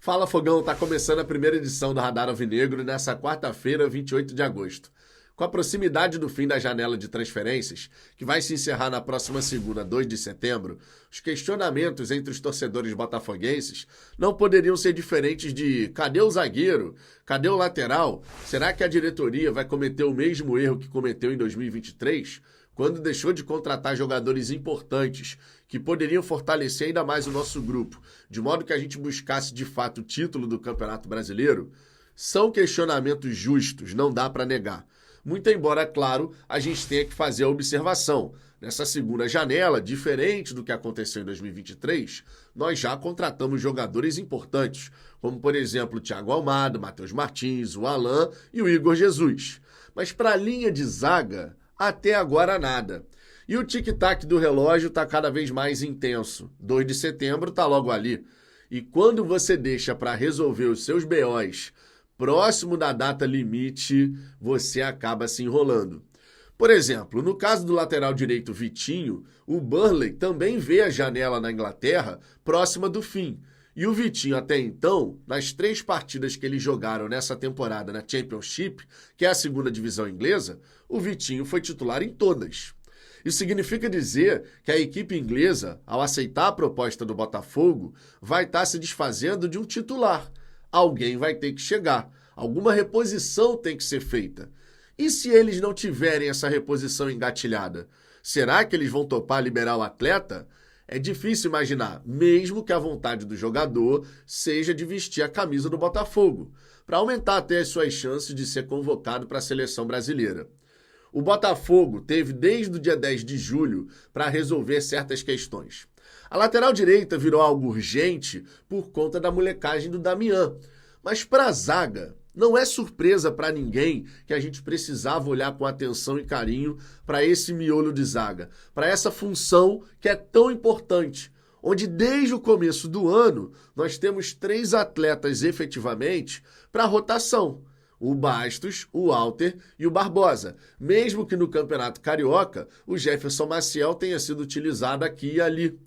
Fala Fogão, tá começando a primeira edição do Radar Alvinegro nessa quarta-feira, 28 de agosto. Com a proximidade do fim da janela de transferências, que vai se encerrar na próxima segunda, 2 de setembro, os questionamentos entre os torcedores botafoguenses não poderiam ser diferentes de cadê o zagueiro? Cadê o lateral? Será que a diretoria vai cometer o mesmo erro que cometeu em 2023? Quando deixou de contratar jogadores importantes que poderiam fortalecer ainda mais o nosso grupo, de modo que a gente buscasse de fato o título do Campeonato Brasileiro? São questionamentos justos, não dá para negar. Muito embora, claro, a gente tenha que fazer a observação. Nessa segunda janela, diferente do que aconteceu em 2023, nós já contratamos jogadores importantes, como por exemplo o Thiago Almada, Matheus Martins, o Alan e o Igor Jesus. Mas para a linha de zaga, até agora nada. E o tic-tac do relógio está cada vez mais intenso. 2 de setembro está logo ali. E quando você deixa para resolver os seus BOs próximo da data limite, você acaba se enrolando. Por exemplo, no caso do lateral direito Vitinho, o Burnley também vê a janela na Inglaterra próxima do fim. E o Vitinho, até então, nas 3 partidas que eles jogaram nessa temporada na Championship, que é a segunda divisão inglesa, o Vitinho foi titular em todas. Isso significa dizer que a equipe inglesa, ao aceitar a proposta do Botafogo, vai estar se desfazendo de um titular. Alguém vai ter que chegar. Alguma reposição tem que ser feita. E se eles não tiverem essa reposição engatilhada? Será que eles vão topar liberar o atleta? É difícil imaginar, mesmo que a vontade do jogador seja de vestir a camisa do Botafogo, para aumentar até as suas chances de ser convocado para a seleção brasileira. O Botafogo teve desde o dia 10 de julho para resolver certas questões. A lateral direita virou algo urgente por conta da molecagem do Damian. Mas para a zaga, não é surpresa para ninguém que a gente precisava olhar com atenção e carinho para esse miolo de zaga, para essa função que é tão importante, onde desde o começo do ano nós temos 3 atletas efetivamente para rotação. O Bastos, o Walter e o Barbosa. Mesmo que no Campeonato Carioca, o Jefferson Maciel tenha sido utilizado aqui e ali.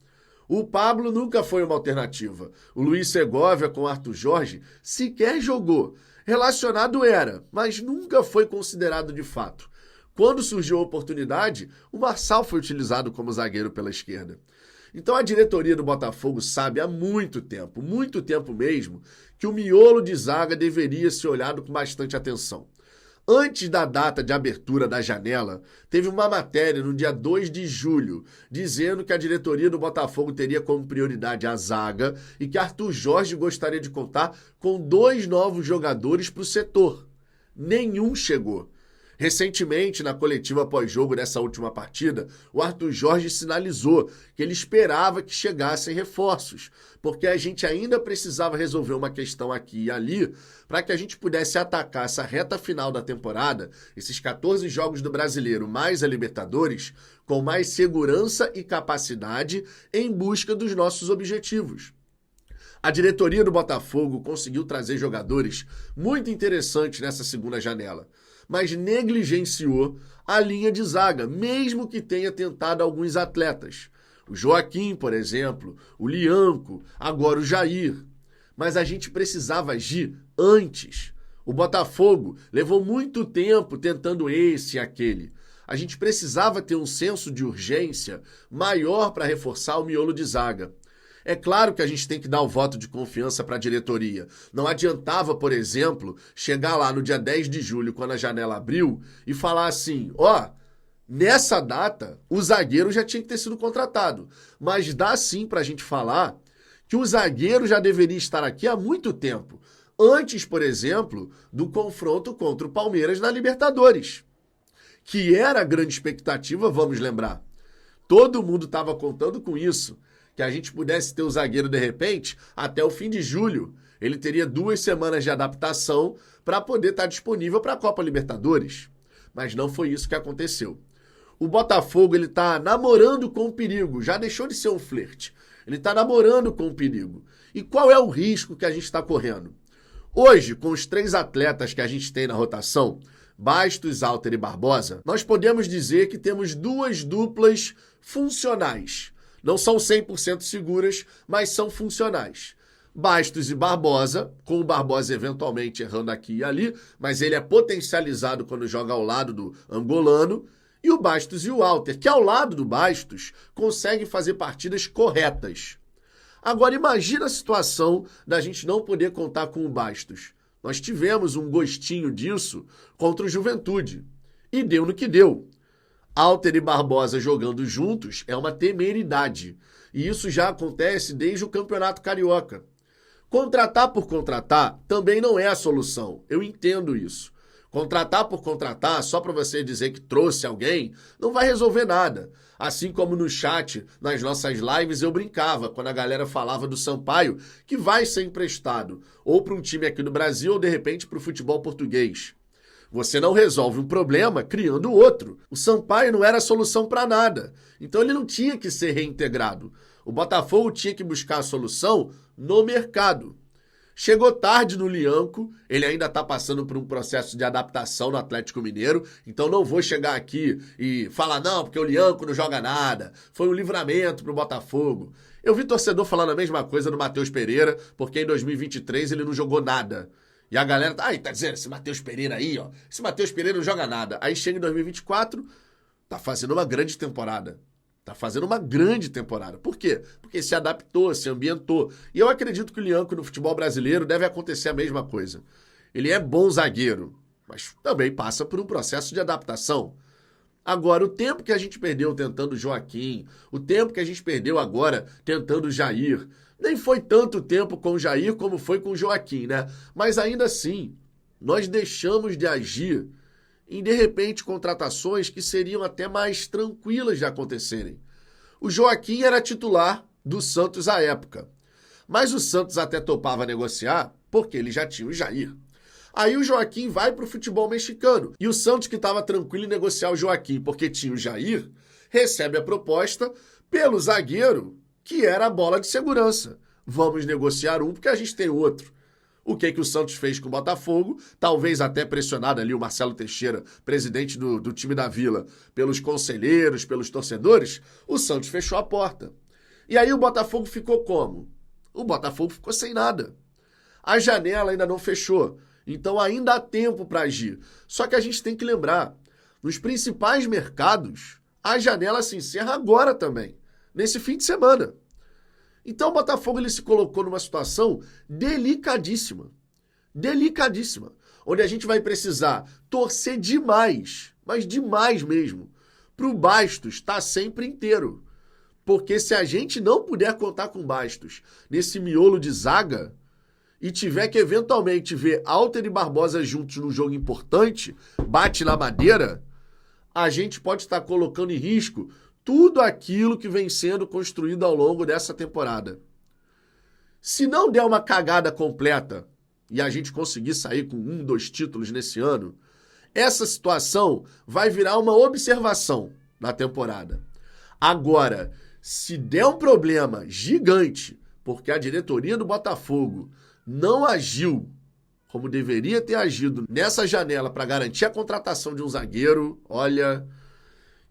O Pablo nunca foi uma alternativa. O Luiz Segovia com o Arthur Jorge sequer jogou. Relacionado era, mas nunca foi considerado de fato. Quando surgiu a oportunidade, o Marçal foi utilizado como zagueiro pela esquerda. Então a diretoria do Botafogo sabe há muito tempo mesmo, que o miolo de zaga deveria ser olhado com bastante atenção. Antes da data de abertura da janela, teve uma matéria no dia 2 de julho, dizendo que a diretoria do Botafogo teria como prioridade a zaga e que Arthur Jorge gostaria de contar com 2 novos jogadores para o setor. Nenhum chegou. Recentemente, na coletiva pós-jogo dessa última partida, o Arthur Jorge sinalizou que ele esperava que chegassem reforços, porque a gente ainda precisava resolver uma questão aqui e ali para que a gente pudesse atacar essa reta final da temporada, esses 14 jogos do Brasileiro mais a Libertadores, com mais segurança e capacidade em busca dos nossos objetivos. A diretoria do Botafogo conseguiu trazer jogadores muito interessantes nessa segunda janela, mas negligenciou a linha de zaga, mesmo que tenha tentado alguns atletas. O Joaquim, por exemplo, o Lianco, agora o Jair. Mas a gente precisava agir antes. O Botafogo levou muito tempo tentando esse e aquele. A gente precisava ter um senso de urgência maior para reforçar o miolo de zaga. É claro que a gente tem que dar o voto de confiança para a diretoria. Não adiantava, por exemplo, chegar lá no dia 10 de julho, quando a janela abriu, e falar assim, nessa data, o zagueiro já tinha que ter sido contratado. Mas dá sim para a gente falar que o zagueiro já deveria estar aqui há muito tempo. Antes, por exemplo, do confronto contra o Palmeiras na Libertadores. Que era a grande expectativa, vamos lembrar. Todo mundo estava contando com isso. Que a gente pudesse ter o zagueiro, de repente, até o fim de julho. Ele teria 2 semanas de adaptação para poder estar disponível para a Copa Libertadores. Mas não foi isso que aconteceu. O Botafogo está namorando com o perigo, já deixou de ser um flerte. Ele está namorando com o perigo. E qual é o risco que a gente está correndo? Hoje, com os 3 atletas que a gente tem na rotação, Bastos, Walter e Barbosa, nós podemos dizer que temos 2 duplas funcionais. Não são 100% seguras, mas são funcionais. Bastos e Barbosa, com o Barbosa eventualmente errando aqui e ali, mas ele é potencializado quando joga ao lado do angolano, e o Bastos e o Walter, que ao lado do Bastos consegue fazer partidas corretas. Agora imagina a situação da gente não poder contar com o Bastos. Nós tivemos um gostinho disso contra o Juventude, e deu no que deu. Walter e Barbosa jogando juntos é uma temeridade, e isso já acontece desde o Campeonato Carioca. Contratar por contratar também não é a solução, eu entendo isso. Contratar por contratar, só para você dizer que trouxe alguém, não vai resolver nada. Assim como no chat, nas nossas lives, eu brincava quando a galera falava do Sampaio, que vai ser emprestado, ou para um time aqui no Brasil, ou de repente para o futebol português. Você não resolve um problema criando outro. O Sampaio não era a solução para nada, então ele não tinha que ser reintegrado. O Botafogo tinha que buscar a solução no mercado. Chegou tarde no Lianco, ele ainda está passando por um processo de adaptação no Atlético Mineiro, então não vou chegar aqui e falar, não, porque o Lianco não joga nada, foi um livramento para o Botafogo. Eu vi torcedor falando a mesma coisa do Matheus Pereira, porque em 2023 ele não jogou nada. E a galera tá dizendo, esse Matheus Pereira aí, ó, esse Matheus Pereira não joga nada. Aí chega em 2024, tá fazendo uma grande temporada. Tá fazendo uma grande temporada. Por quê? Porque se adaptou, se ambientou. E eu acredito que o Lianco no futebol brasileiro deve acontecer a mesma coisa. Ele é bom zagueiro, mas também passa por um processo de adaptação. Agora, o tempo que a gente perdeu tentando Joaquim, o tempo que a gente perdeu agora tentando Jair, nem foi tanto tempo com o Jair como foi com o Joaquim, né? Mas ainda assim, nós deixamos de agir em, de repente, contratações que seriam até mais tranquilas de acontecerem. O Joaquim era titular do Santos à época, mas o Santos até topava negociar porque ele já tinha o Jair. Aí o Joaquim vai para o futebol mexicano e o Santos, que estava tranquilo em negociar o Joaquim porque tinha o Jair, recebe a proposta pelo zagueiro, que era a bola de segurança. Vamos negociar um porque a gente tem outro. O que o Santos fez com o Botafogo, talvez até pressionado ali o Marcelo Teixeira, presidente do time da Vila, pelos conselheiros, pelos torcedores, o Santos fechou a porta. E aí o Botafogo ficou como? O Botafogo ficou sem nada. A janela ainda não fechou, então ainda há tempo para agir. Só que a gente tem que lembrar, nos principais mercados, a janela se encerra agora também, nesse fim de semana. Então o Botafogo ele se colocou numa situação delicadíssima, onde a gente vai precisar torcer demais, mas demais mesmo, para o Bastos estar sempre inteiro. Porque se a gente não puder contar com Bastos nesse miolo de zaga e tiver que eventualmente ver Walter e Barbosa juntos num jogo importante, bate na madeira, a gente pode estar colocando em risco tudo aquilo que vem sendo construído ao longo dessa temporada. Se não der uma cagada completa e a gente conseguir sair com 1, 2 títulos nesse ano, essa situação vai virar uma observação na temporada. Agora, se der um problema gigante, porque a diretoria do Botafogo não agiu como deveria ter agido nessa janela para garantir a contratação de um zagueiro, olha,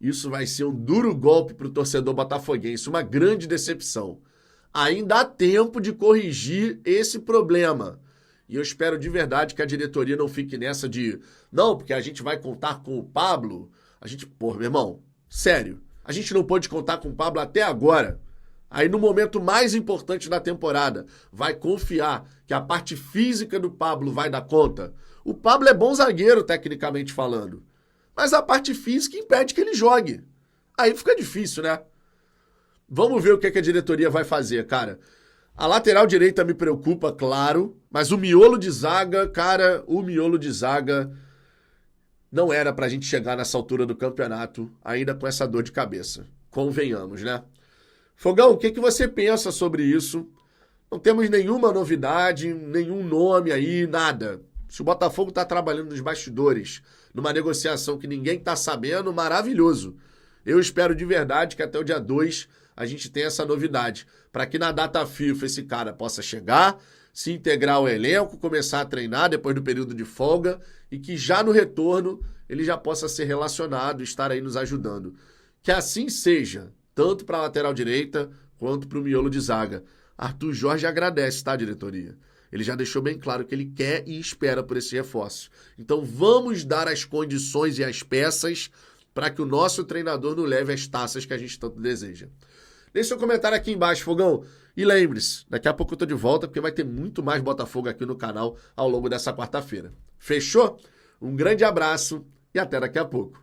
isso vai ser um duro golpe para o torcedor botafoguense, uma grande decepção. Ainda há tempo de corrigir esse problema. E eu espero de verdade que a diretoria não fique nessa de não, porque a gente vai contar com o Pablo. Meu irmão, sério, a gente não pôde contar com o Pablo até agora. Aí no momento mais importante da temporada, vai confiar que a parte física do Pablo vai dar conta? O Pablo é bom zagueiro, tecnicamente falando. Mas a parte física impede que ele jogue. Aí fica difícil, né? Vamos ver o que a diretoria vai fazer, cara. A lateral direita me preocupa, claro, mas o miolo de zaga, cara, não era pra gente chegar nessa altura do campeonato ainda com essa dor de cabeça. Convenhamos, né? Fogão, o que você pensa sobre isso? Não temos nenhuma novidade, nenhum nome aí, nada. Se o Botafogo está trabalhando nos bastidores, numa negociação que ninguém está sabendo, maravilhoso. Eu espero de verdade que até o dia 2 a gente tenha essa novidade, para que na data FIFA esse cara possa chegar, se integrar ao elenco, começar a treinar depois do período de folga e que já no retorno ele já possa ser relacionado e estar aí nos ajudando. Que assim seja, tanto para a lateral direita quanto para o miolo de zaga. Arthur Jorge agradece, tá, diretoria? Ele já deixou bem claro que ele quer e espera por esse reforço. Então vamos dar as condições e as peças para que o nosso treinador nos leve as taças que a gente tanto deseja. Deixe seu comentário aqui embaixo, Fogão. E lembre-se, daqui a pouco eu tô de volta porque vai ter muito mais Botafogo aqui no canal ao longo dessa quarta-feira. Fechou? Um grande abraço e até daqui a pouco.